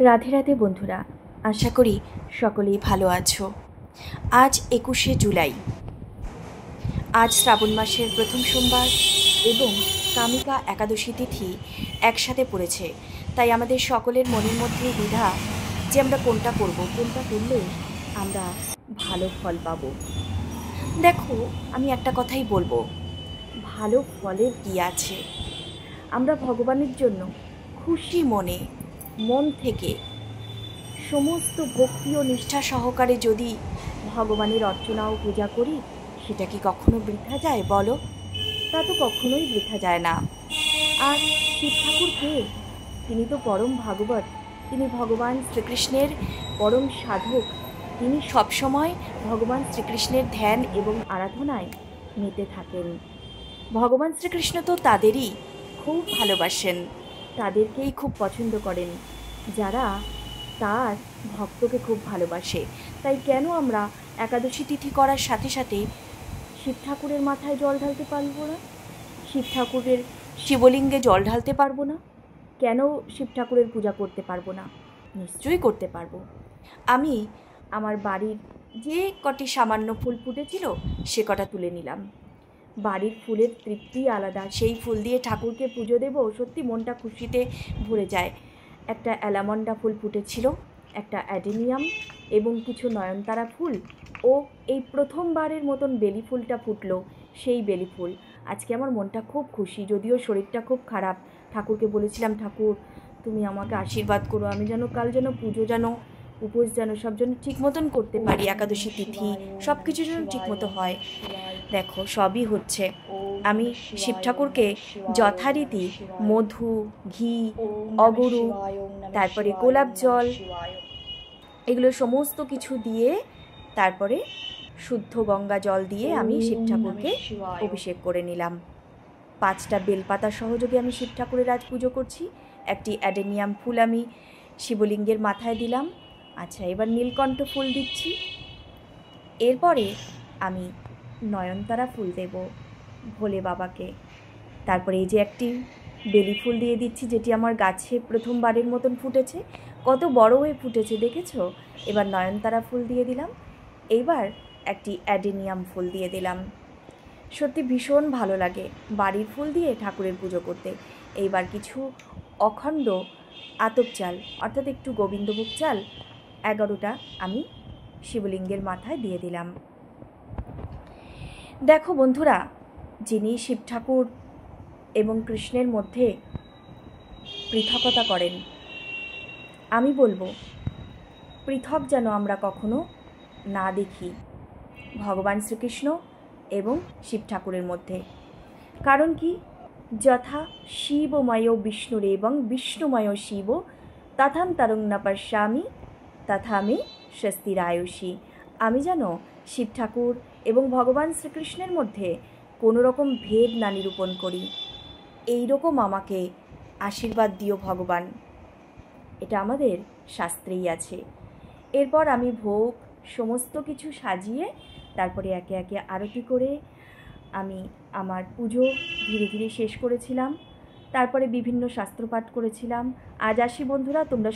রাধে রাধে বন্ধুরা, আশা করি সকলেই ভালো আছো। আজ 21শে জুলাই, আজ শ্রাবণ মাসের প্রথম সোমবার এবং কামিকা একাদশী তিথি একসাথে পড়েছে। তাই আমাদের সকলের মনের মধ্যে দ্বিধা যে আমরা কোনটা করব, কোনটা করলে আমরা ভালো ফল পাব। দেখো, আমি একটা কথাই বলবো, ভালো ফলের কী আছে? আমরা ভগবানের জন্য খুশি মন থেকে সমস্ত ভক্তি ও নিষ্ঠা সহকারে যদি ভগবানের অর্চনা ও পূজা করি, সেটা কি কখনো বৃথা যায় বলো? তা তো কখনোই বৃথা যায় না। আর শিব ঠাকুর কে? তিনি তো পরম ভাগবত, তিনি ভগবান শ্রীকৃষ্ণের পরম সাধক। তিনি সবসময় ভগবান শ্রীকৃষ্ণের ধ্যান এবং আরাধনায় মেতে থাকেন। ভগবান শ্রীকৃষ্ণ তো তাদেরই খুব ভালোবাসেন, তাদেরকেই খুব পছন্দ করেন যারা তার ভক্তকে খুব ভালোবাসে। তাই কেন আমরা একাদশী তিথি করার সাথে সাথে শিব ঠাকুরের মাথায় জল ঢালতে পারবো না? শিব ঠাকুরের শিবলিঙ্গে জল ঢালতে পারবো না? কেন শিব ঠাকুরের পূজা করতে পারবো না? নিশ্চয়ই করতে পারবো। আমি আমার বাড়ির যে কটি সামান্য ফুল ফুটেছিল সে কটা তুলে নিলাম। বাড়ির ফুলের তৃপ্তি আলাদা, সেই ফুল দিয়ে ঠাকুরকে পুজো দেবো, সত্যি মনটা খুশিতে ভরে যায়। একটা অ্যালামন্ডা ফুল ফুটেছিল, একটা অ্যাডেনিয়াম এবং কিছু নয়নতারা ফুল, ও এই প্রথমবারের মতন বেলি ফুলটা ফুটলো, সেই বেলি ফুল। আজকে আমার মনটা খুব খুশি, যদিও শরীরটা খুব খারাপ। ঠাকুরকে বলেছিলাম, ঠাকুর তুমি আমাকে আশীর্বাদ করো, আমি যেন কাল যেন পুজো যেন উপোস যেন সব যেন ঠিক মতন করতে পারি, একাদশী তিথি সব কিছু যেন ঠিক মতো হয়। দেখো, সবই হচ্ছে। আমি শিব ঠাকুরকে যথারীতি মধু, ঘি, অগরু, তারপরে গোলাপ জল, এগুলো সমস্ত কিছু দিয়ে, তারপরে শুদ্ধ গঙ্গা জল দিয়ে আমি শিব ঠাকুরকে অভিষেক করে নিলাম। 5টা বেলপাতা সহযোগে আমি শিব ঠাকুরের আজ পুজো করছি। একটি অ্যাডেনিয়াম ফুল আমি শিবলিঙ্গের মাথায় দিলাম। আচ্ছা, এবার নীলকণ্ঠ ফুল দিচ্ছি। এরপরে আমি নয়নতারা ফুল দেব ভোলে বাবাকে। তারপরে এই যে একটি বেলি ফুল দিয়ে দিচ্ছি, যেটি আমার গাছে প্রথমবারের মতন ফুটেছে, কত বড় হয়ে ফুটেছে দেখেছো। এবার নয়নতারা ফুল দিয়ে দিলাম। এইবার একটি অ্যাডেনিয়াম ফুল দিয়ে দিলাম। সত্যি ভীষণ ভালো লাগে বাড়ির ফুল দিয়ে ঠাকুরের পুজো করতে। এইবার কিছু অখণ্ড আতপ চাল, অর্থাৎ একটু গোবিন্দভোগ চাল 11টা আমি শিবলিঙ্গের মাথায় দিয়ে দিলাম। দেখো বন্ধুরা, যিনি শিব ঠাকুর এবং কৃষ্ণের মধ্যে পৃথকতা করেন, আমি বলবো পৃথক যেন আমরা কখনো না দেখি ভগবান শ্রীকৃষ্ণ এবং শিব ঠাকুরের মধ্যে। কারণ কি, যথা শিবময় বিষ্ণুর এবং বিষ্ণুময় শিব তথান্তরং ন পশ্যামি তথা আমি স্বস্তিরায়ুষী। আমি যেন শিব ঠাকুর এবং ভগবান শ্রীকৃষ্ণের মধ্যে কোনো রকম ভেদ না নিরূপণ করি, এই রকম আমাকে আশীর্বাদ দিও ভগবান। এটা আমাদের শাস্ত্রেই আছে। এরপর আমি ভোগ সমস্ত কিছু সাজিয়ে তারপরে একে একে আরতি করে আমি আমার পুজো ধীরে ধীরে শেষ করেছিলাম। তারপরে বিভিন্ন শাস্ত্রপাঠ করেছিলাম। আজ আসি বন্ধুরা, তোমরা